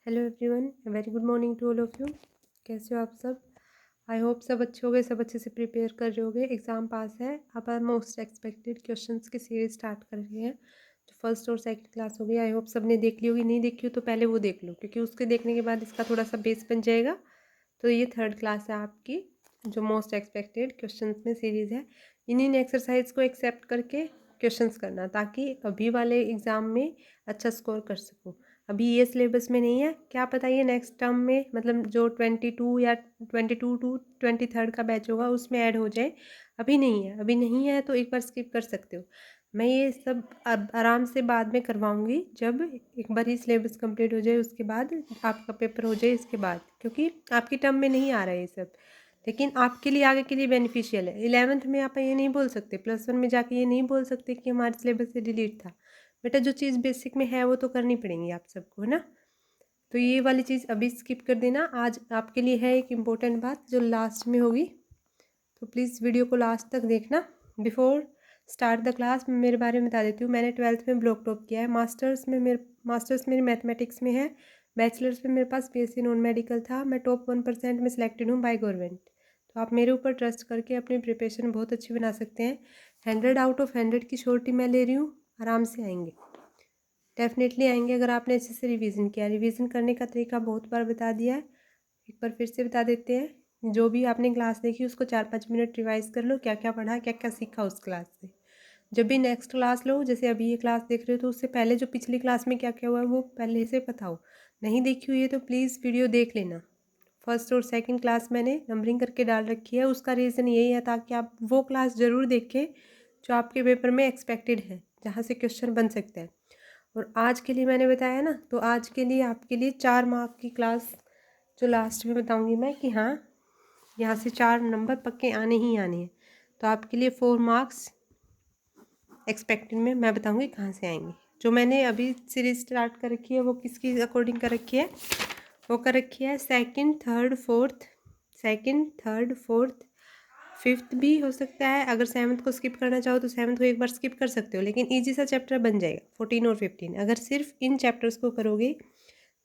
Hello everyone, very good morning to all of you. कैसे हो आप सब? आई होप सब अच्छे हो गए, सब अच्छे से प्रिपेयर कर रहे होगे। एग्ज़ाम पास है। अब आप मोस्ट एक्सपेक्टेड क्वेश्चंस की सीरीज स्टार्ट कर रहे हैं। जो फर्स्ट और सेकंड क्लास हो गई, आई होप सब ने देख ली होगी। नहीं देखी हो तो पहले वो देख लो, क्योंकि उसके देखने के बाद इसका थोड़ा सा बेस बन जाएगा। तो ये थर्ड क्लास है आपकी, जो मोस्ट एक्सपेक्टेड क्वेश्चन में सीरीज़ है। इन्हीं एक्सरसाइज को एक्सेप्ट करके क्वेश्चंस करना, ताकि अभी वाले एग्ज़ाम में अच्छा स्कोर कर सको। अभी ये सिलेबस में नहीं है, क्या पता ये नेक्स्ट टर्म में, मतलब जो 22 या 22 टू 23 का बैच होगा उसमें ऐड हो जाए। अभी नहीं है, अभी नहीं है तो एक बार स्किप कर सकते हो। मैं ये सब अब आराम से बाद में करवाऊंगी, जब एक बार ही सिलेबस कंप्लीट हो जाए, उसके बाद आपका पेपर हो जाए इसके बाद, क्योंकि आपकी टर्म में नहीं आ रहा है ये सब। लेकिन आपके लिए आगे के लिए बेनिफिशियल है। 11th में आप ये नहीं बोल सकते, +1 में जाके ये नहीं बोल सकते कि हमारे सिलेबस से डिलीट था। बेटा जो चीज़ बेसिक में है वो तो करनी पड़ेगी आप सबको, है ना। तो ये वाली चीज़ अभी स्किप कर देना। आज आपके लिए है एक इम्पोर्टेंट बात जो लास्ट में होगी, तो प्लीज़ वीडियो को लास्ट तक देखना। बिफोर स्टार्ट द क्लास मैं मेरे बारे में बता देती हूँ। मैंने 12th में ब्लॉक टॉप किया है। मास्टर्स मेरे मैथमेटिक्स में है। बैचलर्स में मेरे पास BSc नॉन मेडिकल था। मैं टॉप 1% में सिलेक्टेड हूँ बाय गवर्नमेंट। तो आप मेरे ऊपर ट्रस्ट करके अपनी प्रिपरेशन बहुत अच्छी बना सकते हैं। 100 आउट ऑफ 100 की श्योरिटी मैं ले रही हूँ। आराम से आएंगे, डेफिनेटली आएंगे, अगर आपने अच्छे से रिवीजन किया। रिवीजन करने का तरीका बहुत बार बता दिया है, एक बार फिर से बता देते हैं। जो भी आपने क्लास देखी उसको 4-5 मिनट रिवाइज कर लो, क्या क्या पढ़ा, क्या क्या सीखा उस क्लास से। जब भी नेक्स्ट क्लास लो, जैसे अभी ये क्लास देख रहे हो, तो उससे पहले जो पिछली क्लास में क्या क्या हुआ है वो पहले से पता हो। नहीं देखी हुई है तो प्लीज़ वीडियो देख लेना। फर्स्ट और सेकंड क्लास मैंने नंबरिंग करके डाल रखी है। उसका रीज़न यही है ताकि आप वो क्लास ज़रूर देखें जो आपके पेपर में एक्सपेक्टेड है, जहाँ से क्वेश्चन बन सकता है। और आज के लिए मैंने बताया ना, तो आज के लिए आपके लिए 4 मार्क की क्लास जो लास्ट में बताऊंगी मैं, कि हाँ यहाँ से 4 नंबर पक्के आने ही आने हैं। तो आपके लिए 4 मार्क्स एक्सपेक्टेड में मैं बताऊंगी कहाँ से आएंगे। जो मैंने अभी सीरीज स्टार्ट कर रखी है वो किसकी अकॉर्डिंग कर रखी है? वो कर रखी है सेकंड, थर्ड, फोर्थ, फिफ्थ भी हो सकता है। अगर 7th को स्किप करना चाहो तो 7th को एक बार स्किप कर सकते हो, लेकिन ईजी सा चैप्टर बन जाएगा 14 और 15। अगर सिर्फ इन चैप्टर्स को करोगे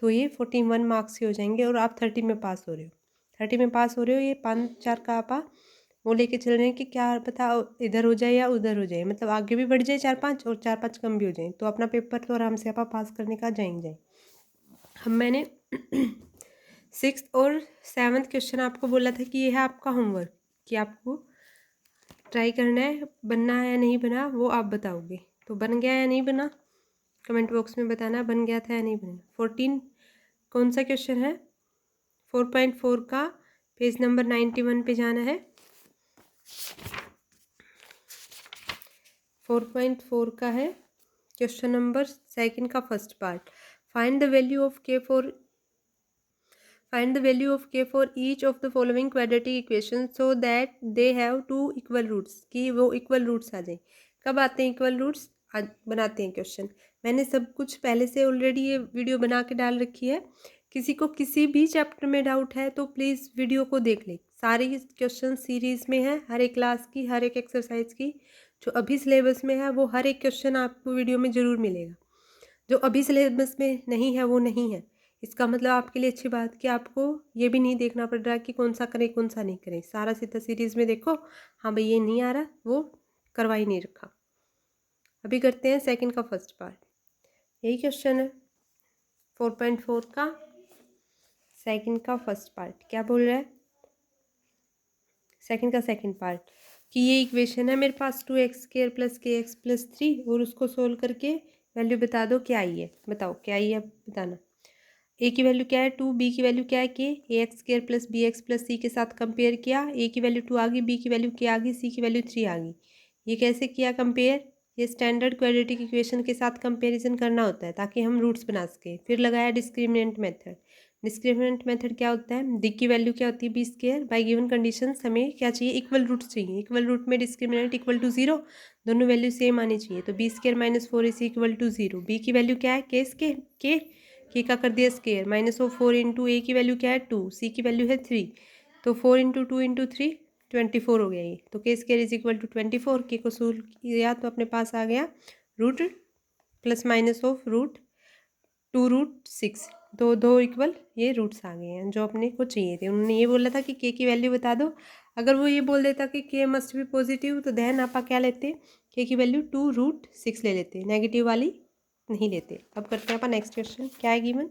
तो ये 41 मार्क्स के हो जाएंगे और आप 30 में पास हो रहे हो। 30 में पास हो रहे हो, ये 5-4 का आपा वो लेके चल रहे हैं कि क्या पता इधर हो जाए या उधर हो जाए, मतलब आगे भी बढ़ जाए 4-5 और 4-5 कम भी हो जाए, तो अपना पेपर तो आराम से आपा पास करने का जाएंगे। हम मैंने 6th और 7th क्वेश्चन आपको बोला था कि ये है आपका होमवर्क, कि आपको ट्राई करना है। बनना है या नहीं बना वो आप बताओगे। तो बन गया या नहीं बना कमेंट बॉक्स में बताना, बन गया था या नहीं बना। 14 कौन सा क्वेश्चन है? 4.4 का पेज नंबर 91 पे जाना है। 4.4 का है क्वेश्चन नंबर 2 का first part. Find the value of k for each of the following quadratic equations so that they have two equal roots, कि वो इक्वल रूट्स आ जाए। कब आते हैं इक्वल रूट्स? आज बनाते हैं क्वेश्चन। मैंने सब कुछ पहले से ऑलरेडी ये वीडियो बना के डाल रखी है। किसी को किसी भी चैप्टर में डाउट है तो प्लीज़ वीडियो को देख ले। सारी क्वेश्चन सीरीज़ में है, हर एक क्लास की, हर एक एक्सरसाइज की। जो अभी सिलेबस में है वो हर एक क्वेश्चन आपको वीडियो में ज़रूर मिलेगा। जो अभी सिलेबस में नहीं है वो नहीं है। इसका मतलब आपके लिए अच्छी बात कि आपको ये भी नहीं देखना पड़ रहा कि कौन सा करें कौन सा नहीं करें। सारा सीधा सीरीज़ में देखो, हाँ भाई ये नहीं आ रहा, वो करवा ही नहीं रखा। अभी करते हैं 2nd का फर्स्ट पार्ट। यही क्वेश्चन है 4.4 का 2nd का फर्स्ट पार्ट। क्या बोल रहा है? 2nd का 2nd पार्ट, कि ये इक्वेशन है मेरे पास 2x² + kx + 3, और उसको सोल्व करके वैल्यू बता दो क्या आई है। बताओ क्या आई है, बताना। ए की वैल्यू क्या है 2, बी की वैल्यू क्या है k, ax² + bx + c के साथ कंपेयर किया। ए की वैल्यू 2 आ गई, बी की वैल्यू k आ गई, सी की वैल्यू 3 आ गई। ये कैसे किया कंपेयर? ये स्टैंडर्ड क्वाड्रेटिक इक्वेशन के साथ कंपैरिजन करना होता है ताकि हम रूट्स बना सकें। फिर लगाया डिस्क्रिमिनेंट मेथड। डिस्क्रिमिनेंट मेथड क्या होता है? डी की वैल्यू क्या होती है b²। बाय गिवन कंडीशंस हमें क्या चाहिए? इक्वल रूट्स चाहिए। इक्वल रूट में डिस्क्रिमिनेंट इक्वल टू 0, दोनों वैल्यू सेम आनी चाहिए। तो b² - 4 = 0। बी की वैल्यू क्या है? के का कर दिया स्केयर, -4 इंटू ए की वैल्यू क्या है 2, सी की वैल्यू है 3, तो 4 इंटू 2 इंटू 3 24 हो गया ये। तो के स्केयर = 24। के को सोल्व किया तो अपने पास आ गया रूट +- ऑफ रूट 2√6। दो दो इक्वल ये रूट्स आ गए हैं जो अपने को चाहिए थे। उन्होंने ये बोला था कि के की वैल्यू बता दो। अगर वो ये बोल देता कि के मस्ट बी पॉजिटिव तो देन आप क्या लेते, के की वैल्यू 2√6 ले लेते, नेगेटिव वाली नहीं लेते। अब करते हैं अपन नेक्स्ट क्वेश्चन। क्या है गिवन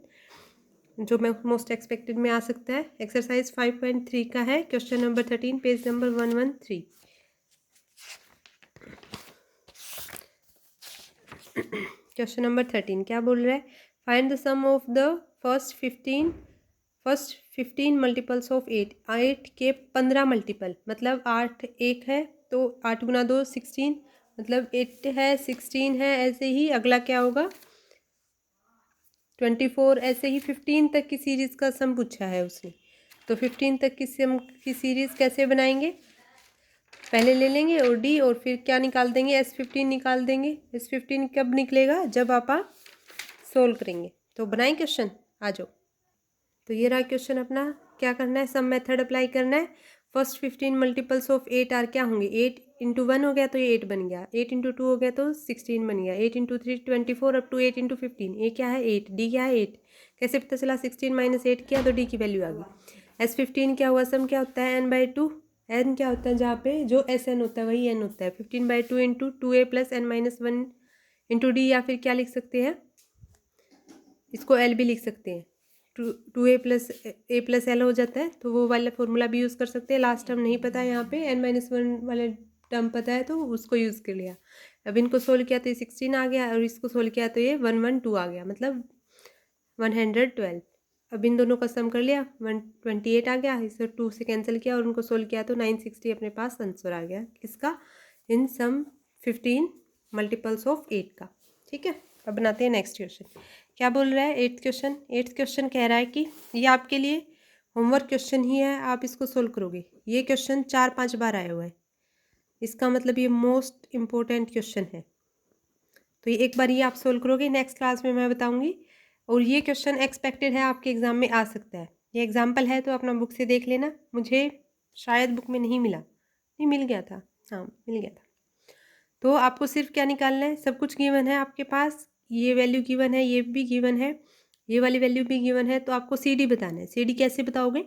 जो मैं मोस्ट एक्सपेक्टेड में आ सकता है। एक्सरसाइज 5.3 का है, question number 13, page number 113। Question number 13 क्या बोल रहा है, find the sum of the first 15 multiples of 8। 8 के 15 मल्टीपल, मतलब 8 एक है तो 8 गुना 2 16, मतलब 8 है 16 है, ऐसे ही अगला क्या होगा 24, ऐसे ही 15 तक की सीरीज़ का सम पूछा है उसने। तो 15 तक की सम की सीरीज़ कैसे बनाएंगे, पहले ले लेंगे और डी और फिर क्या निकाल देंगे, S15 निकाल देंगे। S15 कब निकलेगा, जब आप सोल्व करेंगे। तो बनाएं क्वेश्चन, आ जाओ। तो ये रहा क्वेश्चन अपना, क्या करना है, सम मेथड अप्लाई करना है। फर्स्ट 15 मल्टीपल्स ऑफ 8 आर क्या होंगे, 8 इंटू 1 हो गया तो ये 8 बन गया, 8 इंटू 2 हो गया तो 16 बन गया, 8 इंटू 3 24, अप टू 8 इंटू 15, ये क्या है 8, डी क्या है 8। कैसे पता चला, 16 माइनस 8 किया तो डी की वैल्यू आ गई। S15 क्या हुआ, सम क्या होता है n/2, n क्या होता है जहाँ पे जो SN होता है वही n होता है। 15/2 into 2a plus n-1 into D, या फिर क्या लिख सकते हैं, इसको एल भी लिख सकते हैं, 2a+a+l हो जाता है, तो वो वाला फॉर्मूला भी यूज़ कर सकते हैं। लास्ट टर्म नहीं पता है यहाँ पे, n-1 वाला टर्म पता है तो उसको यूज़ कर लिया। अब इनको सोल्व किया तो ये 16 आ गया, और इसको सोल्व किया तो ये 112 आ गया, मतलब 112। अब इन दोनों का सम कर लिया, 128 आ गया, इसे 2 से कैंसिल किया और उनको सोल्व किया तो 960 अपने पास आंसर आ गया। किसका, इन सम 15 मल्टीपल्स ऑफ 8 का। ठीक है, अब बनाते हैं नेक्स्ट क्वेश्चन। क्या बोल रहा है, एट्थ क्वेश्चन कह रहा है कि ये आपके लिए होमवर्क क्वेश्चन ही है, आप इसको सोल्व करोगे। ये क्वेश्चन 4-5 बार आया हुआ है, इसका मतलब ये मोस्ट इम्पोर्टेंट क्वेश्चन है। तो ये एक बार ये आप सोल्व करोगे, नेक्स्ट क्लास में मैं बताऊंगी। और ये क्वेश्चन एक्सपेक्टेड है आपके एग्जाम में आ सकता है। ये एग्जाम्पल है तो अपना बुक से देख लेना, मुझे शायद बुक में नहीं मिला, नहीं मिल गया था, हाँ मिल गया था। तो आपको सिर्फ क्या निकालना है, सब कुछ गिवन है आपके पास, ये वैल्यू गिवन है, ये भी गिवन है, ये वाली वैल्यू भी गिवन है। तो आपको CD बताना है। CD कैसे बताओगे,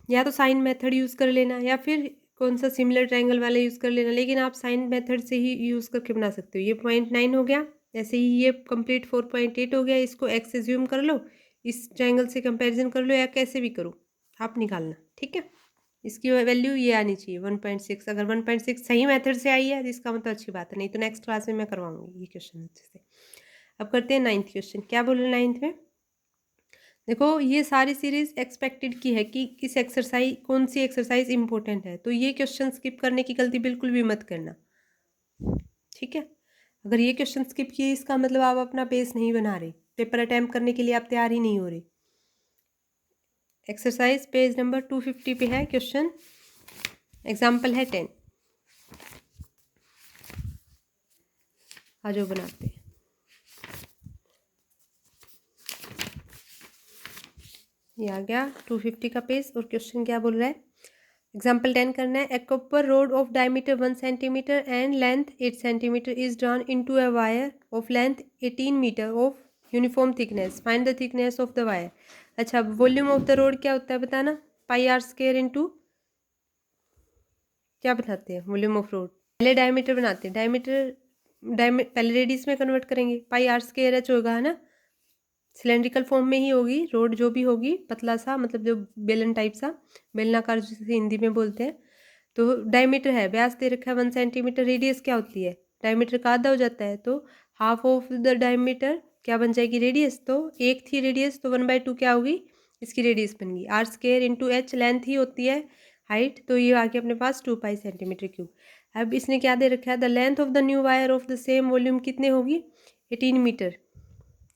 या तो साइन मेथड यूज़ कर लेना या फिर कौन सा सिमिलर ट्रायंगल वाला यूज़ कर लेना, लेकिन आप साइन मेथड से ही यूज़ करके बना सकते हो। ये 0.9 हो गया, ऐसे ही ये कंप्लीट 4.8 हो गया, इसको x एज्यूम कर लो, इस ट्रायंगल से कंपैरिजन कर लो, या कैसे भी करो आप निकालना। ठीक है, इसकी वैल्यू ये आनी चाहिए 1.6। अगर 1.6 सही मेथड से आई है तो इसका मतलब अच्छी बात है, नहीं तो नेक्स्ट क्लास में मैं करवाऊंगी ये क्वेश्चन अच्छे से। अब करते हैं 9th क्वेश्चन। क्या बोल रहे हैं 9th में, देखो ये सारी सीरीज एक्सपेक्टेड की है कि किस एक्सरसाइज, कौन सी एक्सरसाइज इंपॉर्टेंट है। तो ये क्वेश्चन स्किप करने की गलती बिल्कुल भी मत करना, ठीक है। अगर ये क्वेश्चन स्किप किए इसका मतलब आप अपना बेस नहीं बना रहे, पेपर अटैम्प्ट करने के लिए आप तैयार ही नहीं हो रहे। एक्सरसाइज पेज नंबर 250 पे है क्वेश्चन, एग्जाम्पल है 10। आ जाओ बनाते हैं। ये आ गया 250 का पेज, और क्वेश्चन क्या बोल रहा है, एग्जाम्पल 10 करना है। A copper rod of diameter 1 centimetre and length 8 centimetre is drawn into a wire of length 18 metre of uniform thickness, find the thickness of the wire. अच्छा, वॉल्यूम ऑफ द रोड क्या होता है बताना, πr² into क्या बताते हैं, volume of rod. पहले diameter बनाते हैं, पहले रेडियस में कन्वर्ट करेंगे, πr² होगा, है ना, सिलेंड्रिकल फॉर्म में ही होगी रोड, जो भी होगी पतला सा, मतलब जो बेलन टाइप सा, बेलनाकार जिसे हिंदी में बोलते हैं। तो डायमीटर है, व्यास दे रखा है 1 सेंटीमीटर, रेडियस क्या होती है, डायमीटर का आधा हो जाता है, तो हाफ ऑफ द डायमीटर क्या बन जाएगी, रेडियस। तो एक थी रेडियस तो 1/2 क्या होगी, इसकी रेडियस बन गई। r² इंटू h लेंथ ही होती है हाइट, तो ये आ गया अपने पास 2π सेंटीमीटर क्यूब। अब इसने क्या दे रखा है, the length of the new wire of the same volume कितने होगी, 18 मीटर,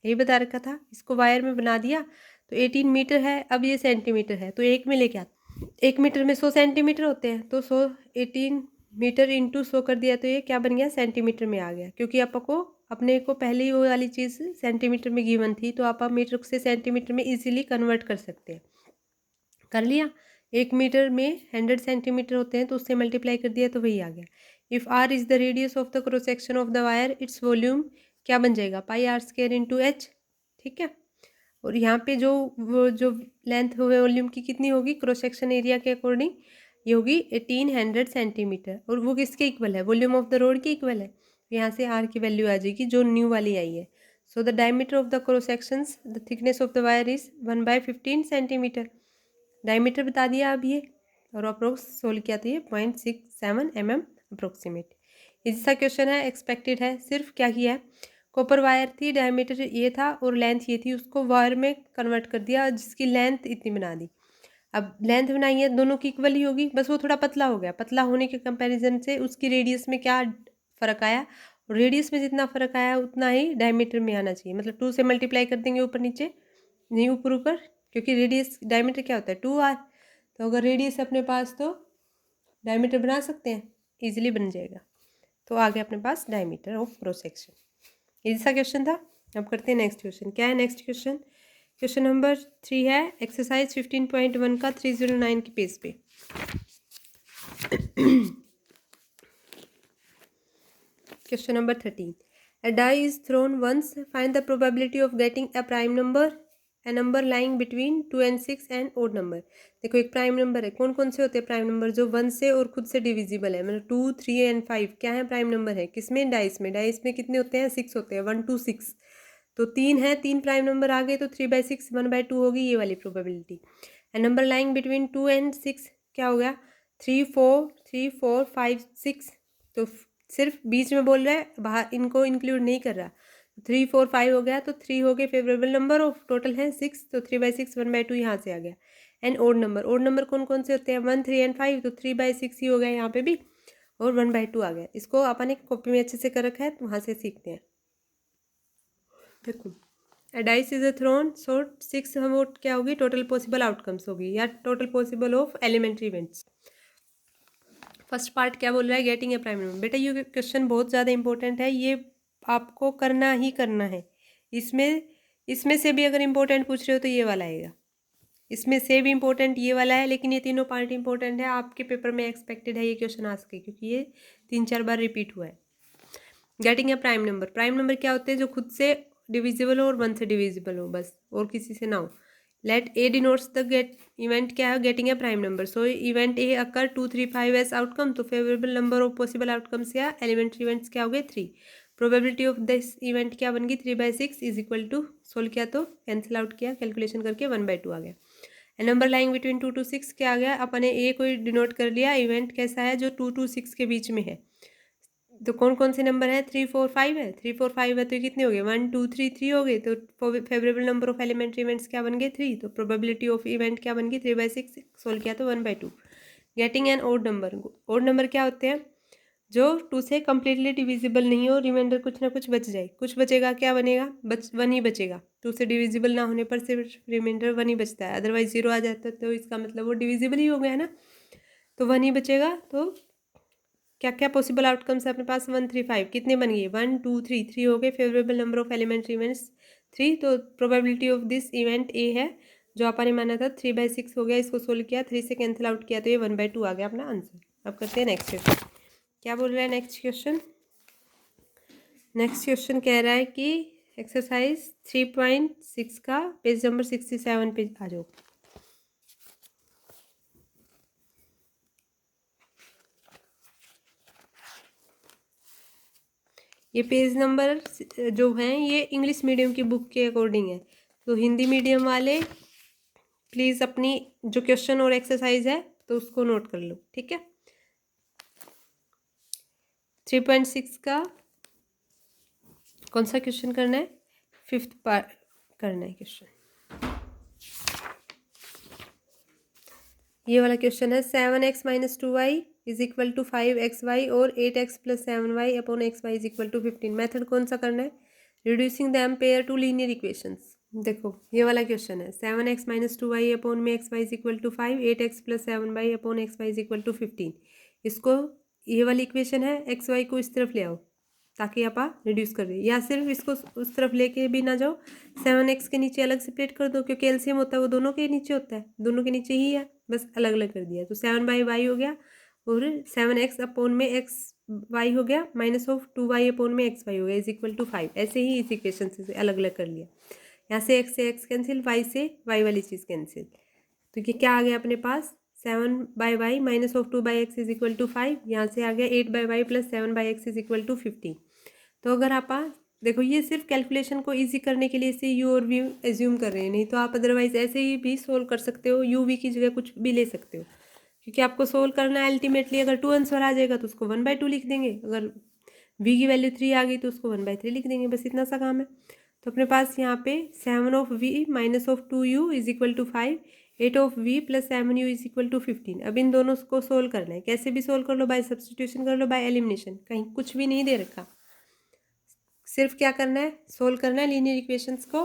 यही बता रखा था। इसको वायर में बना दिया तो 18 मीटर है, अब ये सेंटीमीटर है तो एक में लेके आता, 1 मीटर में 100 सेंटीमीटर होते हैं, तो 100 18 मीटर इंटू 100 कर दिया तो ये क्या बन गया, सेंटीमीटर में आ गया। क्योंकि आपको अपने को पहले ही वो वाली चीज़ सेंटीमीटर में गिवन थी, तो आप मीटर से सेंटीमीटर में इजीली कन्वर्ट कर सकते हैं। कर लिया, 1 मीटर में 100 सेंटीमीटर होते हैं तो उससे मल्टीप्लाई कर दिया तो वही आ गया। If r is the radius of the cross section of the wire, its volume क्या बन जाएगा, πr² इंटू h, ठीक है। और यहाँ पे जो वो जो लेंथ वॉल्यूम की कितनी होगी क्रॉस सेक्शन एरिया के अकॉर्डिंग, ये होगी 1800 सेंटीमीटर, और वो किसके इक्वल है, वॉल्यूम ऑफ द रोड के इक्वल है। यहाँ से आर की वैल्यू आ जाएगी जो न्यू वाली आई है। So the diameter of the cross sections, the thickness of the wire is 1/15 centimetre. Diameter बता दिया अब ये, और अप्रोक्स सोल्व किया तो ये 0.67 mm अप्रोक्सीमेट। इसी सा क्वेश्चन है, एक्सपेक्टेड है। सिर्फ क्या किया है, कॉपर वायर थी, डायमीटर ये था और लेंथ ये थी, उसको वायर में कन्वर्ट कर दिया जिसकी लेंथ इतनी बना दी। अब लेंथ बनाई है, दोनों की इक्वल ही होगी, बस वो थोड़ा पतला हो गया। पतला होने के कंपैरिजन से उसकी रेडियस में क्या फ़र्क आया, रेडियस में जितना फ़र्क आया उतना ही डायमीटर में आना चाहिए। मतलब 2 से मल्टीप्लाई कर देंगे ऊपर नीचे, नहीं ऊपर ऊपर, क्योंकि रेडियस डायमीटर क्या होता है 2r। तो अगर रेडियस है अपने पास तो डायमीटर बना सकते हैं, इजीली बन जाएगा। तो आ गया अपने पास diameter of cross section. Easy सा क्वेश्चन था। अब करते हैं नेक्स्ट क्वेश्चन। क्या है नेक्स्ट क्वेश्चन, क्वेश्चन नंबर 3 है एक्सरसाइज 15.1 का 309 के पेज पे। Question number 13, a die is thrown once, find the probability of getting a prime number, a number lying between 2 and 6 and odd number। देखो एक prime number है, कौन कौन से होते हैं प्राइम नंबर, जो 1 से और खुद से डिविजिबल है, मतलब 2, 3 एंड 5 क्या है प्राइम नंबर है, किसमें, डाइस में। डाइस में कितने होते हैं, 6 होते हैं, 1 2 6। तो 3 है, 3 प्राइम नंबर आ गए तो 3/6 1/2 होगी ये वाली probability. And number lying between 2 and 6 क्या हो गया, 3 4 5 6। तो सिर्फ बीच में बोल रहा है, बाहर इनको इंक्लूड नहीं कर रहा। 3 4 5 हो गया तो 3 हो गए फेवरेबल नंबर, और टोटल है 6, तो 3/6 1/2 यहाँ से आ गया। एंड ओड नंबर कौन कौन से होते हैं, 1 3 एंड 5, तो 3/6 ही हो गया यहाँ पे भी, और 1/2 आ गया। इसको अपन एक कॉपी में अच्छे से कर रखा है तो वहाँ से सीखते हैं। देखो a dice is a thrown, so 6 हम वोट क्या होगी, टोटल पॉसिबल आउटकम्स होगी या total possible of elementary events. First part क्या बोल रहा है, गेटिंग ए प्राइम नंबर। बेटा ये क्वेश्चन बहुत ज़्यादा इंपॉर्टेंट है, ये आपको करना ही करना है। इसमें इसमें से भी अगर इंपॉर्टेंट पूछ रहे हो तो ये वाला आएगा, इसमें से भी इंपॉर्टेंट ये वाला है, लेकिन ये तीनों पार्ट इंपॉर्टेंट है। आपके पेपर में एक्सपेक्टेड है ये क्वेश्चन आ सके, क्योंकि ये 3-4 बार रिपीट हुआ है। Getting a prime number, prime number क्या होते हैं, जो खुद से डिविजिबल हो और 1 से डिविजिबल हो बस, और किसी से ना हो। Let A denotes the get event क्या है, getting a prime number. So event A occur 2 3 5 as outcome, तो favourable number of possible outcomes या एलिमेंट्री इवेंट्स क्या हो गए 3। प्रोबेबिलिटी ऑफ दिस इवेंट क्या बन गई 3/6 इज इक्वल टू, सोल्व किया तो कैंसिल आउट किया कैलकुलेशन करके 1/2 आ गया। And number lying between 2 to 6 क्या आ गया, अपने ए को डिनोट कर लिया, इवेंट कैसा है जो 2 to 6 के बीच में है। तो कौन कौन से नंबर है, 3 4 5 है, 3 4 5 है तो कितने हो गए 1 2 3 3 हो गए। तो favourable number of elementary events क्या बन गए 3, तो प्रोबेबिलिटी ऑफ इवेंट क्या बन गई 3/6, सोल्व किया तो 1/2। Getting an odd number, odd number क्या होते हैं, जो 2 से कम्प्लीटली डिविजिबल नहीं हो, रिमाइंडर कुछ ना कुछ बच जाए, कुछ बचेगा, क्या बनेगा 1 ही बचेगा। 2 से डिविजिबल ना होने पर सिर्फ रिमाइंडर 1 ही बचता है, अदरवाइज 0 आ जाता है तो इसका मतलब वो डिविजिबल ही हो गया है ना, तो 1 ही बचेगा। तो क्या क्या पॉसिबल आउटकम्स है अपने पास, 1 3 5 कितने बन गए 1 2 3 3 हो गए। Favourable number of elementary events 3, तो probability of this event A है जो अपन ने माना था 3/6 हो गया। इसको सोल्व किया, 3 से कैंसिल आउट किया तो ये 1/2 आ गया अपना आंसर। अब करते हैं नेक्स्ट क्वेश्चन। क्या बोल रहा है नेक्स्ट क्वेश्चन, नेक्स्ट क्वेश्चन कह रहा है कि एक्सरसाइज 3.6 का पेज नंबर 67 पे आ जाओ। ये पेज नंबर जो हैं ये इंग्लिश मीडियम की बुक के अकॉर्डिंग है, तो हिंदी मीडियम वाले प्लीज़ अपनी जो क्वेश्चन और एक्सरसाइज है तो उसको नोट कर लो, ठीक है। 3.6 का कौन सा क्वेश्चन करना है, 5th पार्ट करना है क्वेश्चन। ये वाला क्वेश्चन है 7x - 2y is equal to 5xy और 8x + 7y upon xy is equal to 15। Method कौन सा करना है, reducing them pair to linear equations. देखो ये वाला क्वेश्चन है 7x - 2y अपॉन में xy is equal to 5, 8x + 7y upon xy is equal to 15। इसको ये वाली इक्वेशन है, xy को इस तरफ ले आओ ताकि आप रिड्यूस कर दें, या सिर्फ इसको उस तरफ लेके भी ना जाओ, 7x के नीचे अलग सेपरेट कर दो, क्योंकि एलसीएम होता है वो दोनों के नीचे होता है, दोनों के नीचे ही है, बस अलग अलग कर दिया। तो 7/y हो गया और 7x अपॉन में xy हो गया माइनस ऑफ 2y अपॉन में xy हो गया इज इक्वल टू 5। ऐसे ही इस इक्वेशन से अलग अलग कर लिया। यहाँ से x कैंसिल, y से y वाली चीज़ कैंसिल। तो ये क्या आ गया अपने पास, 7/y minus of 2/x is equal to 5। यहाँ से आ गया 8/y plus 7/x is equal to 15। तो अगर आप देखो ये सिर्फ कैलकुलेशन को इजी करने के लिए इसे u और v एज्यूम कर रहे हैं, नहीं तो आप अदरवाइज ऐसे ही भी सोल्व कर सकते हो, u v की जगह कुछ भी ले सकते हो, क्योंकि आपको सोल्व करना है अल्टीमेटली। अगर 2 आंसर आ जाएगा तो उसको 1/2 लिख देंगे, अगर v की वैल्यू 3 आ गई तो उसको 1/3 लिख देंगे, बस इतना सा काम है। तो अपने पास यहाँ पे 7 of v minus of 2u is equal to 5, 8 of v plus 7u is equal to 15। अब इन दोनों को सोल्व करना है, कैसे भी सोल्व कर लो, बाय सब्सटीट्यूशन कर लो, बाय एलिमिनेशन, कहीं कुछ भी नहीं दे रखा, सिर्फ क्या करना है, सोल्व करना है लीनियर इक्वेशंस को,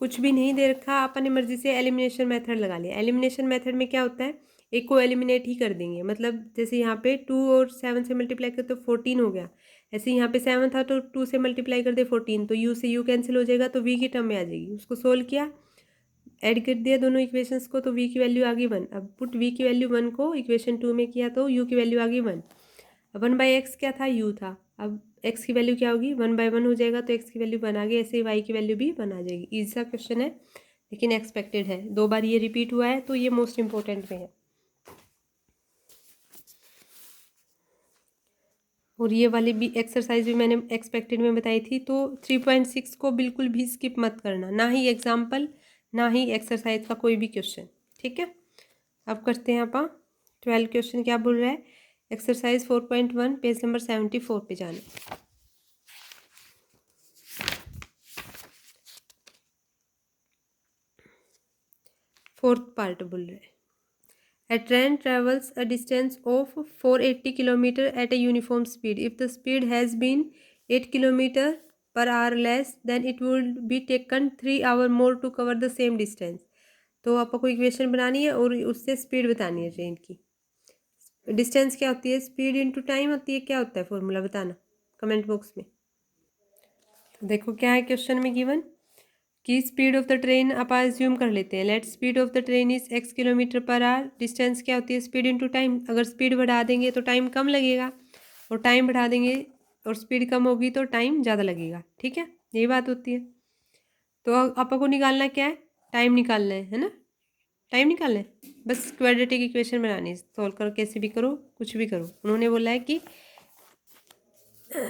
कुछ भी नहीं दे रखा, अपनी मर्जी से एलिमिनेशन मेथड लगा लिया। एलिमिनेशन मेथड में क्या होता है, एक को एलिमिनेट ही कर देंगे, मतलब जैसे यहाँ पे 2 और 7 से मल्टीप्लाई कर तो 14 हो गया, ऐसे यहाँ पे 7 था तो 2 से मल्टीप्लाई कर दे 14, तो u से u कैंसिल हो जाएगा, तो v की टर्म में आ जाएगी। उसको सोल्व किया, ऐड कर दिया दोनों इक्वेशंस को, तो v की वैल्यू आ गई 1। अब पुट v की वैल्यू 1 को इक्वेशन 2 में किया तो u की वैल्यू आ गई 1। अब 1/x क्या था, u था, अब x की वैल्यू क्या होगी, 1/1 हो जाएगा, तो x की वैल्यू 1 आ गई, ऐसे ही y की वैल्यू भी 1 आ जाएगी। इजी सा क्वेश्चन है लेकिन एक्सपेक्टेड है, 2 बार ये रिपीट हुआ है तो ये मोस्ट इंपॉर्टेंट में है। और ये वाली भी एक्सरसाइज भी मैंने एक्सपेक्टेड में बताई थी, तो 3.6 को बिल्कुल भी स्किप मत करना, ना ही एग्जाम्पल ना ही एक्सरसाइज का कोई भी क्वेश्चन, ठीक है। अब करते हैं आप 12 क्वेश्चन क्या बोल रहा है, एक्सरसाइज 4.1 पेज नंबर 74 पे जाना। फोर्थ पार्ट बोल रहे हैं, A train travels a distance of 480 km at a uniform speed. If the speed has been 8 km per hour less, then it would be taken 3 hours more to cover the same distance. तो आपको equation बनानी है और उससे speed बतानी है train की। Distance क्या होती है, स्पीड इनटू टाइम होती है, क्या होता है फॉर्मूला बताना कमेंट बॉक्स में। तो देखो क्या है क्वेश्चन में गिवन कि स्पीड ऑफ द ट्रेन आप एज्यूम कर लेते हैं, let speed of the train is x kilometre per hour. Distance क्या होती है, स्पीड इनटू टाइम, अगर स्पीड बढ़ा देंगे तो टाइम कम लगेगा, और टाइम बढ़ा देंगे और स्पीड कम होगी तो टाइम ज़्यादा लगेगा, ठीक है, यही बात होती है। तो आपको निकालना क्या है, टाइम निकालना है ना, टाइम निकालना है, बस क्वाड्रेटिक इक्वेशन बनानी है, सॉल्व कर कैसे भी करो, कुछ भी करो। उन्होंने बोला है कि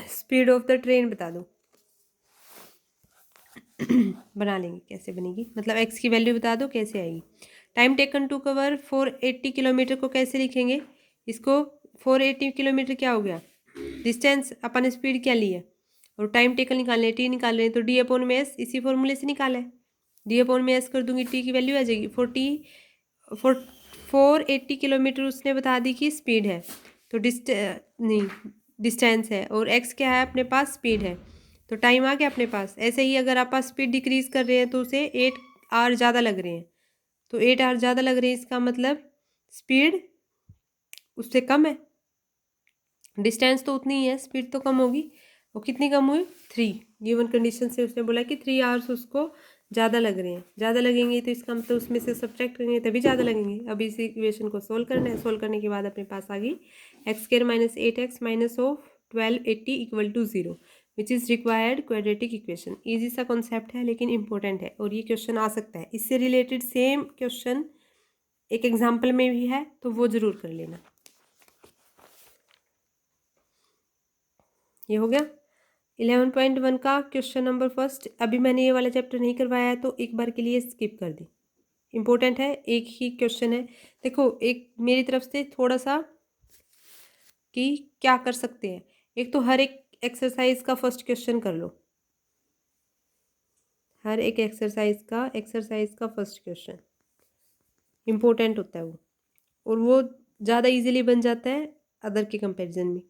स्पीड ऑफ द ट्रेन बता दो, बना लेंगे, कैसे बनेगी, मतलब x की वैल्यू बता दो कैसे आएगी। Time taken to cover 480 kilometre को कैसे लिखेंगे, इसको 480 किलोमीटर क्या हो गया, डिस्टेंस अपन स्पीड क्या ली है, और टाइम टेकन निकालने टी निकाल रहे हैं, तो डी अपॉन में एस इसी फॉर्मूले से निकाला है, डी अपॉन में एस कर दूंगी, टी की वैल्यू आ जाएगी 480 किलोमीटर उसने बता दी कि स्पीड है, तो डिस्टेंस है, और एक्स क्या है अपने पास, स्पीड है, तो टाइम आ गया अपने पास। ऐसे ही अगर आप स्पीड डिक्रीज कर रहे हैं तो उसे 8 आवर ज़्यादा लग रहे हैं, तो 8 आवर ज़्यादा लग रहे हैं, इसका मतलब स्पीड उससे कम है, डिस्टेंस तो उतनी ही है, स्पीड तो कम होगी, वो कितनी कम हुई, 3। गिवन कंडीशन से उसने बोला कि 3 आवर्स उसको ज़्यादा लग रहे हैं, ज़्यादा लगेंगे तो इसका मतलब उसमें से सब्ट्रैक्ट करेंगे तभी ज़्यादा लगेंगे। अब इस इक्वेशन को सोल्व करना है, सोल्व करने के बाद अपने पास आ गई x² minus 8x minus of 1280 equal to 0 which is required quadratic equation. Easy सा कॉन्सेप्ट है लेकिन इंपॉर्टेंट है, और ये क्वेश्चन आ सकता है, इससे रिलेटेड सेम क्वेश्चन एक एग्जाम्पल में भी है, तो वो ज़रूर कर लेना। ये हो गया 11.1 का क्वेश्चन नंबर फर्स्ट। अभी मैंने ये वाला चैप्टर नहीं करवाया है तो एक बार के लिए स्किप कर दी, इम्पोर्टेंट है, एक ही क्वेश्चन है। देखो एक मेरी तरफ से थोड़ा सा कि क्या कर सकते हैं, एक तो हर एक एक्सरसाइज का फर्स्ट क्वेश्चन कर लो, हर एक एक्सरसाइज का फर्स्ट क्वेश्चन इम्पोर्टेंट होता है वो, और वो ज़्यादा इजीली बन जाता है अदर के कंपैरिजन में,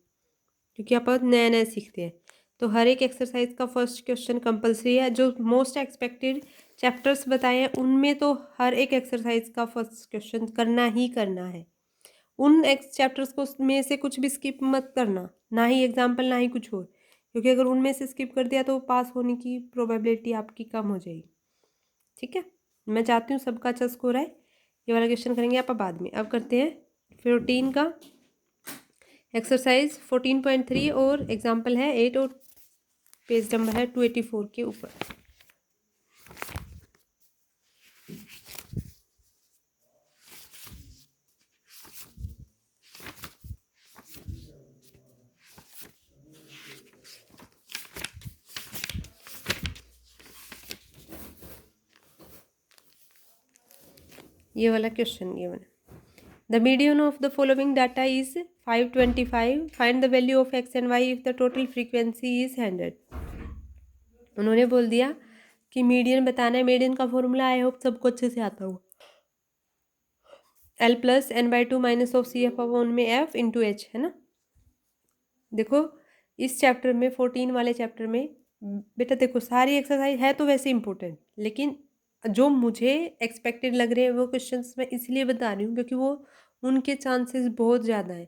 क्योंकि आप नया नया सीखते हैं। तो हर एक एक्सरसाइज का फर्स्ट क्वेश्चन कंपलसरी है, जो मोस्ट एक्सपेक्टेड चैप्टर्स बताए हैं उनमें तो हर एक एक्सरसाइज का फर्स्ट क्वेश्चन करना ही करना है। उन चैप्टर्स को में से कुछ भी स्किप मत करना, ना ही एग्जाम्पल ना ही कुछ और, क्योंकि अगर उनमें से स्किप कर दिया तो पास होने की प्रोबेबिलिटी आपकी कम हो जाएगी, ठीक है। मैं चाहती हूँ सबका अच्छा स्कोर है। ये वाला क्वेश्चन करेंगे आप बाद में। अब करते हैं 14 का एक्सरसाइज 14.3 और एग्जाम्पल है 8 और पेज नंबर है 284 के ऊपर। ये वाला क्वेश्चन गिवन है। The median of the following data is 525, find the value of X and Y if the total frequency is 100। उन्होंने बोल दिया कि मीडियन बताना है। मीडियन का फॉर्मूला आई होप सबको अच्छे से आता हो, L+n/2 minus of CF upon में F इंटू H, है ना। देखो इस चैप्टर में 14 वाले चैप्टर में बेटा देखो सारी एक्सरसाइज है तो वैसे इंपॉर्टेंट, लेकिन जो मुझे एक्सपेक्टेड लग रहे हैं वो क्वेश्चंस मैं इसलिए बता रही हूँ क्योंकि वो उनके चांसेस बहुत ज़्यादा हैं।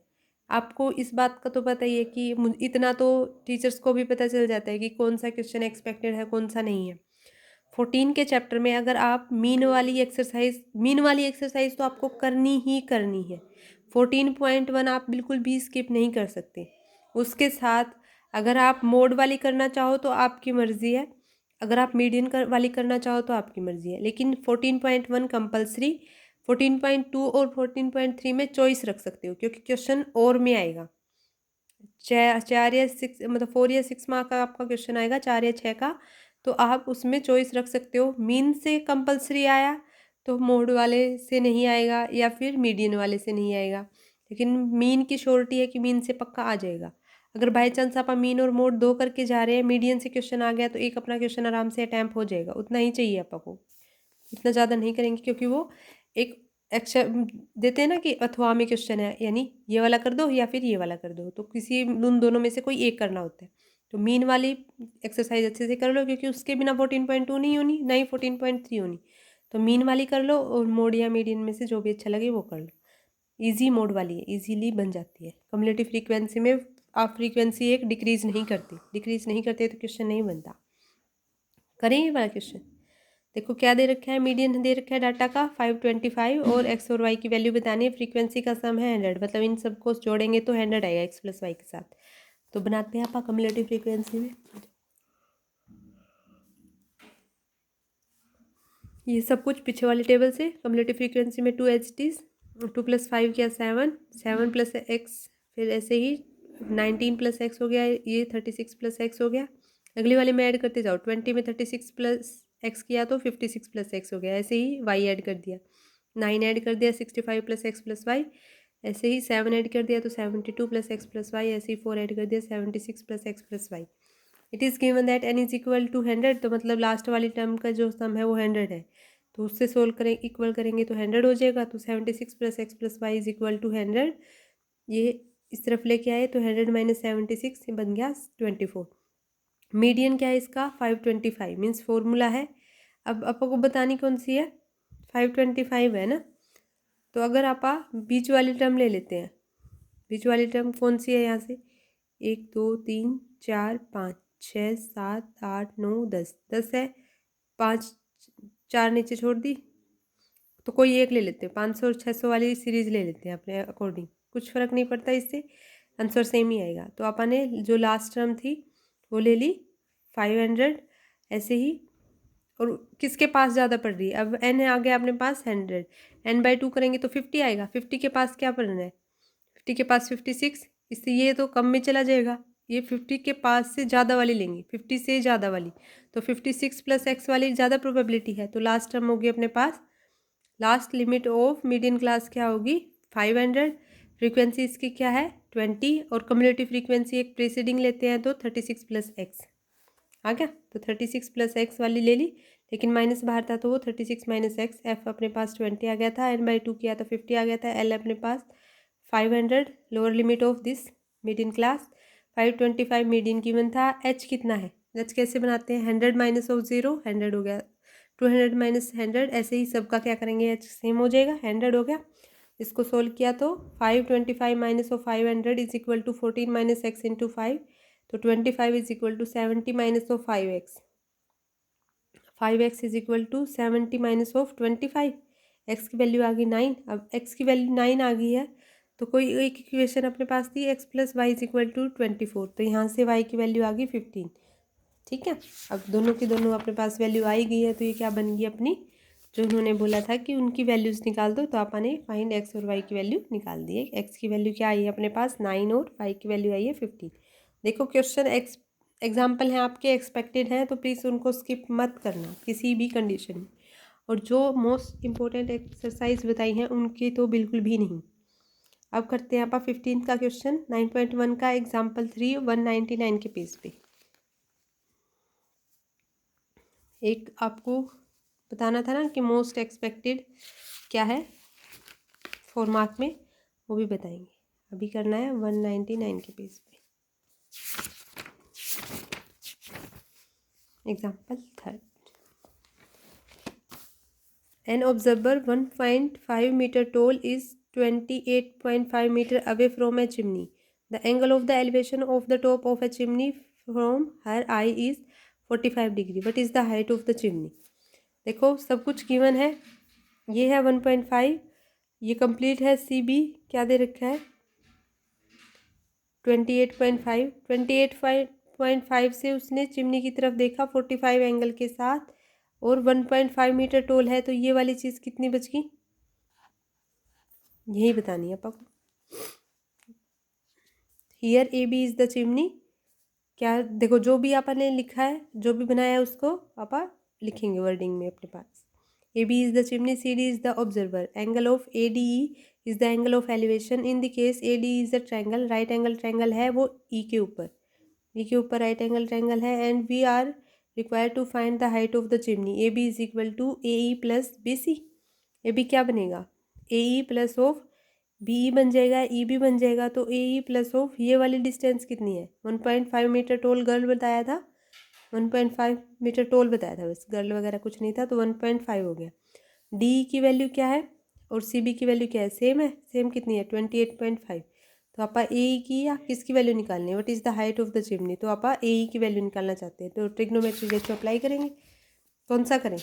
आपको इस बात का तो पता ही है कि इतना तो टीचर्स को भी पता चल जाता है कि कौन सा क्वेश्चन एक्सपेक्टेड है कौन सा नहीं है। 14 के चैप्टर में अगर आप मीन वाली एक्सरसाइज तो आपको करनी ही करनी है। 14.1 आप बिल्कुल भी स्किप नहीं कर सकते। उसके साथ अगर आप मोड वाली करना चाहो तो आपकी मर्ज़ी है, अगर आप मीडियन वाली करना चाहो तो आपकी मर्ज़ी है, लेकिन 14.1 कंपलसरी। 14.2 और 14.3 में चॉइस रख सकते हो क्योंकि क्वेश्चन और में आएगा। 4 या 6 मतलब 4 या 6 मार्क का आपका क्वेश्चन आएगा, 4 या 6 का, तो आप उसमें चॉइस रख सकते हो। मीन से कंपलसरी आया तो मोड वाले से नहीं आएगा या फिर मीडियन वाले से नहीं आएगा, लेकिन मीन की श्योरिटी है कि मीन से पक्का आ जाएगा। अगर बाई चांस आप मीन और मोड 2 करके जा रहे हैं, मीडियन से क्वेश्चन आ गया तो एक अपना क्वेश्चन आराम से अटैम्प्ट हो जाएगा। उतना ही चाहिए आपको, इतना ज़्यादा नहीं करेंगे क्योंकि वो एक एक्स्ट्रा देते हैं ना कि अथवा में क्वेश्चन है, यानी ये वाला कर दो या फिर ये वाला कर दो, तो किसी उन दोनों में से कोई एक करना होता है। तो मीन वाली एक्सरसाइज अच्छे से कर लो क्योंकि उसके बिना 14.2 नहीं होनी, ना ही 14.3 होनी। तो मीन वाली कर लो और मोड या मीडियन में से जो भी अच्छा लगे वो कर लो। ईजी मोड वाली है, ईजीली बन जाती है। कम्युलेटिव फ्रीक्वेंसी में आप फ्रीक्वेंसी एक डिक्रीज नहीं करते तो क्वेश्चन नहीं बनता। करें ये वाला क्वेश्चन। देखो क्या दे रखा है, मीडियन दे रखा है डाटा का 525 और एक्स और वाई की वैल्यू बतानी है। फ्रीक्वेंसी का सम है 100, मतलब इन सबको जोड़ेंगे तो 100 आएगा एक्स प्लस वाई के साथ। तो बनाते हैं आप कम्युलेटिव फ्रीक्वेंसी में। ये सब कुछ पीछे वाले टेबल से। कम्युलेटिव फ्रीक्वेंसी में 2 HTs, 2 + 5 किया 7, 7 + x, फिर ऐसे ही 19 + x हो गया, ये 36 + x हो गया। अगली वाले में ऐड करते जाओ, 20 में 36 + x किया तो 56 + x हो गया। ऐसे ही y ऐड कर दिया, 9 ऐड कर दिया 65 + x + y। ऐसे ही 7 ऐड कर दिया तो 72 + x + y। ऐसे ही 4 ऐड कर दिया 76 + x + y। It is given that n is equal to 100, तो मतलब लास्ट वाली टर्म का जो सम है वो 100 है, तो उससे सोल्व करें इक्वल करेंगे तो 100 हो जाएगा। तो 76 + x + y is equal to 100। ये इस तरफ लेके आए तो 100 - 76 बन गया 24। मीडियन क्या है इसका 525 मीन्स फॉर्मूला है। अब आपको बतानी कौन सी है, 525 है ना। तो अगर आप बीच वाली टर्म ले लेते हैं, बीच वाली टर्म कौन सी है, यहाँ से 1 2 3 4 5 6 7 8 9 10, 10 है, 5 4 नीचे छोड़ दी, तो कोई एक ले लेते हैं। 500 और 600 वाली सीरीज़ ले लेते हैं अपने अकॉर्डिंग, कुछ फ़र्क नहीं पड़ता इससे, आंसर सेम ही आएगा। तो अपन ने जो लास्ट टर्म थी वो ले ली 500, ऐसे ही। और किसके पास ज़्यादा पड़ रही है, अब n आ गया अपने पास 100, n/2 करेंगे तो 50 आएगा। 50 के पास क्या पड़ना है, 50 के पास 56, इससे ये तो कम में चला जाएगा। ये 50 के पास से ज़्यादा वाली लेंगे, 50 से ज़्यादा वाली, तो 56 + x वाली ज़्यादा प्रोबेबिलिटी है। तो लास्ट टर्म होगी अपने पास, last limit of median class क्या होगी 500। फ्रीक्वेंसी इसकी क्या है 20, और कम्युलेटिव फ्रीक्वेंसी एक प्रीसीडिंग लेते हैं तो 36 + x आ गया। तो 36 + x वाली ले ली, लेकिन माइनस बाहर था तो वो 36 - x। f अपने पास 20 आ गया था, n/2 किया तो 50 आ गया था। l अपने पास 500, lower limit of this median class. 525 median given था। h कितना है, h कैसे बनाते हैं, 100 - 0 100 हो गया, 200 - 100, ऐसे ही सबका क्या करेंगे, h सेम हो जाएगा, 100 हो गया। इसको सोल्व किया तो 525 - 500 is equal to 14 - x into 5, तो 25 is equal to 70 - 5x, 5x is equal to 70 - 25। x की वैल्यू आ गई 9। अब x की वैल्यू 9 आ गई है तो कोई एक इक्वेशन अपने पास थी x + y is equal to 24, तो यहाँ से y की वैल्यू आ गई 15। ठीक है, अब दोनों की दोनों अपने पास वैल्यू आई गई है, तो ये क्या बन गई अपनी, जो उन्होंने बोला था कि उनकी वैल्यूज़ निकाल दो, तो आपने फाइंड x और y की वैल्यू निकाल दी है। x की वैल्यू क्या आई है अपने पास 9 और y की वैल्यू आई है 15। देखो क्वेश्चन एग्जाम्पल हैं आपके, एक्सपेक्टेड हैं, तो प्लीज़ उनको स्किप मत करना किसी भी कंडीशन में। और जो मोस्ट इम्पोर्टेंट एक्सरसाइज बताई हैं उनकी तो बिल्कुल भी नहीं। अब करते हैं आप 15 का क्वेश्चन 9.1 का एग्जाम्पल 3 199 के पेज पे। एक आपको बताना था ना कि मोस्ट एक्सपेक्टेड क्या है 4 मार्क में, वो भी बताएंगे। अभी करना है 199 के पेज पे। Example 3 An observer 1.5 meter tall is 28.5 meter away from a chimney. The angle of the elevation of the top of a chimney from her eye is 45 degree. What is the height of the chimney? देखो सब कुछ given है। ये है 1.5, ये complete है। C B क्या दे रखा है 28.5। 28.5 से उसने चिमनी की तरफ देखा 45 एंगल के साथ, और 1.5 मीटर टोल है, तो ये वाली चीज़ कितनी बच गई, यही बतानी है आपको। Here A B is the chimney. क्या देखो जो भी आपने लिखा है, जो भी बनाया है उसको आप लिखेंगे वर्डिंग में अपने पास। A B is the chimney, C D is the observer, angle of A D E is the angle of elevation. In the case A D is the triangle, right angle triangle है वो E के ऊपर, E के ऊपर right angle triangle है। And we are required to find the height of the chimney. A B is equal to A E plus B C. A B क्या बनेगा, A E plus of B E बन जाएगा, E B बन जाएगा, तो ए E plus of ये वाली distance कितनी है 1.5 मीटर टोल गर्ल बताया था, 1.5 मीटर टोल बताया था, बस गर्ल वगैरह कुछ नहीं था, तो 1.5 हो गया। डी की वैल्यू क्या है और सी बी की वैल्यू क्या है, सेम है, सेम कितनी है 28.5। तो आप ए की या किसकी वैल्यू निकालनी है, what is the height of the chimney, तो आप ए की वैल्यू निकालना चाहते हैं, तो ट्रिग्नोमेट्री रेशियो अप्लाई करेंगे। कौन सा करें,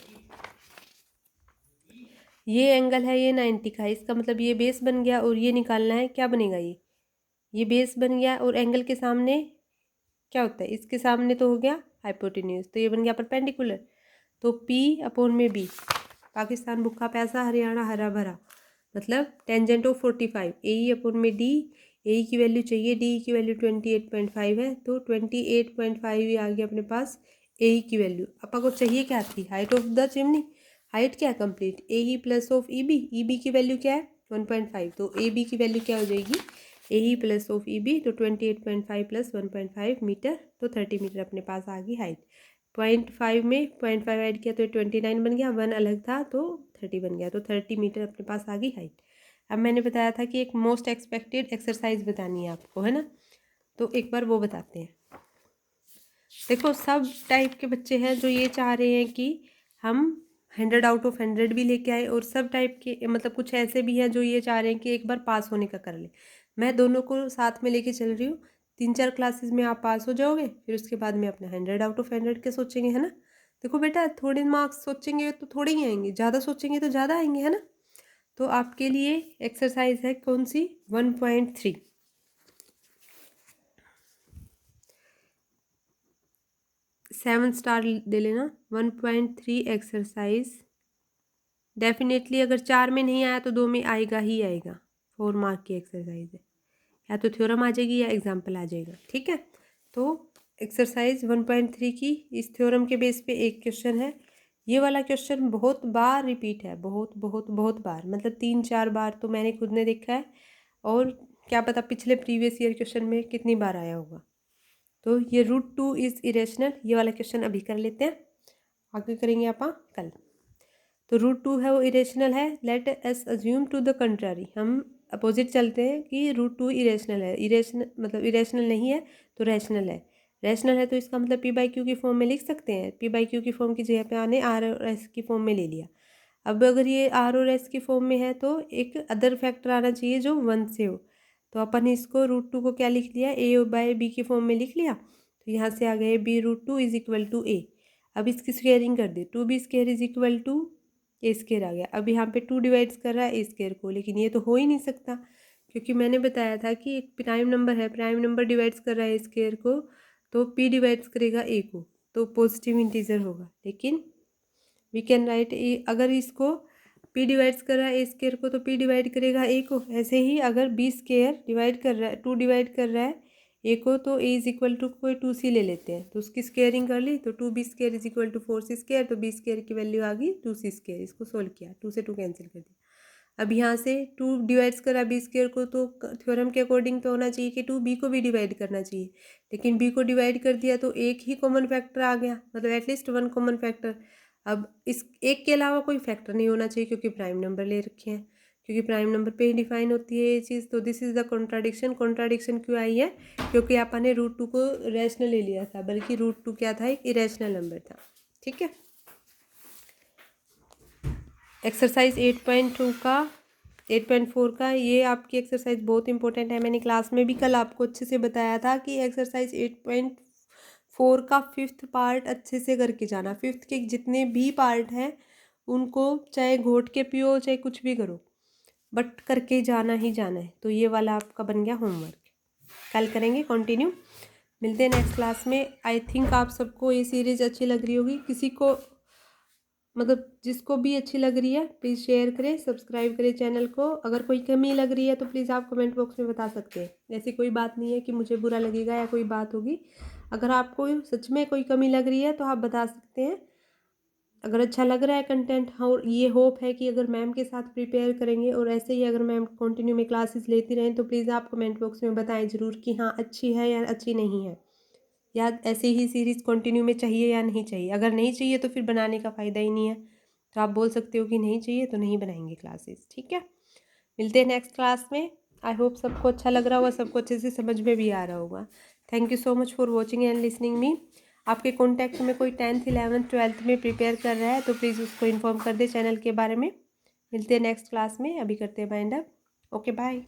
ये एंगल है ये 90 का है, इसका मतलब ये बेस बन गया, और ये निकालना है क्या बनेगा, ये बेस बन गया, और एंगल के सामने क्या होता है, इसके सामने तो हो गया हाइपोटेन्यूज, तो ये बन गया परपेंडिकुलर। तो पी अपॉन में बी, पाकिस्तान भूखा प्यासा हरियाणा हरा भरा, मतलब tangent of 45, A E upon में डी, ए की वैल्यू चाहिए, डी की वैल्यू 28.5 है, तो 28.5 ही आ गया अपने पास ए की वैल्यू। आपको चाहिए क्या थी, height of the chimney, height क्या है complete, A E plus of E B, E B की वैल्यू क्या है 1.5, तो ए बी की वैल्यू क्या हो जाएगी A E plus of E B, तो 28.5 प्लस 1.5 मीटर, तो 30 मीटर अपने पास आ गई हाइट। 0.5 में 0.5 ऐड किया तो 29 बन गया, 1 अलग था तो 30 बन गया, तो 30 मीटर अपने पास आ गई हाइट। अब मैंने बताया था कि एक मोस्ट एक्सपेक्टेड एक्सरसाइज बतानी है आपको, है ना, तो एक बार वो बताते हैं। देखो सब टाइप के बच्चे हैं जो ये चाह रहे हैं कि हम 100 आउट ऑफ 100 भी लेके आए, और सब टाइप के मतलब कुछ ऐसे भी हैं जो ये चाह रहे हैं कि एक बार पास होने का कर ले। मैं दोनों को साथ में लेके चल रही हूँ, 3-4 क्लासेस में आप पास हो जाओगे, फिर उसके बाद में अपना 100 आउट ऑफ 100 के सोचेंगे, है ना। देखो बेटा थोड़े मार्क्स सोचेंगे तो थोड़े ही आएंगे, ज़्यादा सोचेंगे तो ज़्यादा आएंगे, है ना। तो आपके लिए एक्सरसाइज है कौन सी 1.3, 7 स्टार दे लेना। 1.3 एक्सरसाइज डेफिनेटली अगर 4 में नहीं आया तो 2 में आएगा ही आएगा, 4 मार्क की एक्सरसाइज है, या तो थ्योरम आ जाएगी या एग्जाम्पल आ जाएगा, ठीक है। तो एक्सरसाइज 1.3 की इस थ्योरम के बेस पे एक क्वेश्चन है। ये वाला क्वेश्चन बहुत बार रिपीट है, बहुत बहुत बहुत बार, मतलब 3-4 बार तो मैंने खुद ने देखा है, और क्या पता पिछले प्रीवियस ईयर क्वेश्चन में कितनी बार आया होगा। तो ये √2 इज़ इरेशनल, ये वाला क्वेश्चन अभी कर लेते हैं, आगे करेंगे आप कल। तो √2 है वो इरेशनल है, let us assume to the contrary, हम अपोजिट चलते हैं कि √2 इरेशनल है, इरेशनल मतलब इरेशनल नहीं है तो रैशनल है, रैशनल है तो इसका मतलब पी बाई क्यू की फॉर्म में लिख सकते हैं, पी बाई क्यू की फॉर्म की जगह पे आने आर और एस की फॉर्म में ले लिया। अब अगर ये आर और एस की फॉर्म में है तो एक अदर फैक्टर आना चाहिए जो 1 से हो, तो अपन इसको √2 को क्या लिख लिया, ए बाय बी की फॉर्म में लिख लिया, तो यहाँ से आ गए b√2 इज इक्वल टू ए। अब इसकी स्क्वेयरिंग कर दी, 2b square is equal to A square आ गया। अब यहाँ पे 2 डिवाइड्स कर रहा है ए स्केयर को, लेकिन ये तो हो ही नहीं सकता, क्योंकि मैंने बताया था कि एक प्राइम नंबर है, प्राइम नंबर डिवाइड्स कर रहा है ए स्केयर को, तो पी डिवाइड्स करेगा ए को, तो पॉजिटिव इंटीजर होगा। लेकिन वी कैन राइट ए, अगर इसको पी डिवाइड्स कर रहा है ए स्केयर को तो पी डिवाइड करेगा ए को, ऐसे ही अगर बी स्केयर डिवाइड कर रहा है 2 डिवाइड कर रहा है ए को तो ए इज इक्वल टू कोई 2c ले लेते हैं, तो उसकी स्केयरिंग कर ली, तो 2b² is equal to 4c², तो b² की वैल्यू आ गई 2c²। इसको सोल्व किया, 2 से 2 कैंसिल कर दिया। अब यहाँ से 2 डिवाइड्स करा b² को, तो थ्योरम के अकॉर्डिंग तो होना चाहिए कि 2b को भी डिवाइड करना चाहिए, लेकिन b को डिवाइड कर दिया तो एक ही कॉमन फैक्टर आ गया, मतलब एटलीस्ट 1 कॉमन फैक्टर। अब इस एक के अलावा कोई फैक्टर नहीं होना चाहिए, क्योंकि प्राइम नंबर ले रखे हैं, क्योंकि प्राइम नंबर पे ही डिफाइन होती है ये चीज़। तो this is the contradiction. Contradiction क्यों आई है? क्योंकि आपने ने √2 को रैशनल ले लिया था, बल्कि √2 क्या था? एक इरेशनल नंबर था। ठीक है। एक्सरसाइज 8.2 का 8.4 का ये आपकी एक्सरसाइज बहुत इंपॉर्टेंट है। मैंने क्लास में भी कल आपको अच्छे से बताया था कि एक्सरसाइज 8.4 का 5th पार्ट अच्छे से करके जाना। 5th के जितने भी पार्ट हैं उनको चाहे घोट के पियो, चाहे कुछ भी करो, बट करके जाना ही जाना है। तो ये वाला आपका बन गया होमवर्क। कल करेंगे कंटिन्यू। मिलते हैं नेक्स्ट क्लास में। आई थिंक आप सबको ये सीरीज़ अच्छी लग रही होगी। किसी को मतलब जिसको भी अच्छी लग रही है प्लीज़ शेयर करें, सब्सक्राइब करें चैनल को। अगर कोई कमी लग रही है तो प्लीज़ आप कमेंट बॉक्स में बता सकते हैं। ऐसी कोई बात नहीं है कि मुझे बुरा लगेगा या कोई बात होगी। अगर आपको सच में कोई कमी लग रही है तो आप बता सकते हैं। अगर अच्छा लग रहा है कंटेंट, और ये होप है कि अगर मैम के साथ प्रिपेयर करेंगे और ऐसे ही अगर मैम कंटिन्यू में क्लासेस लेती रहें, तो प्लीज़ आप कमेंट बॉक्स में बताएं ज़रूर कि हाँ अच्छी है या अच्छी नहीं है, या ऐसे ही सीरीज़ कंटिन्यू में चाहिए या नहीं चाहिए। अगर नहीं चाहिए तो फिर बनाने का फ़ायदा ही नहीं है। तो आप बोल सकते हो कि नहीं चाहिए तो नहीं बनाएंगे क्लासेस। ठीक है, मिलते हैं नेक्स्ट क्लास में। आई होप सबको अच्छा लग रहा होगा, सबको अच्छे से समझ में भी आ रहा होगा। Thank you so much for watching and listening me. आपके कॉन्टैक्ट में कोई 10th 11th 12th में प्रिपेयर कर रहा है तो प्लीज़ उसको इन्फॉर्म कर दे चैनल के बारे में। मिलते हैं नेक्स्ट क्लास में। अभी करते हैं बाइंड अप। Okay bye.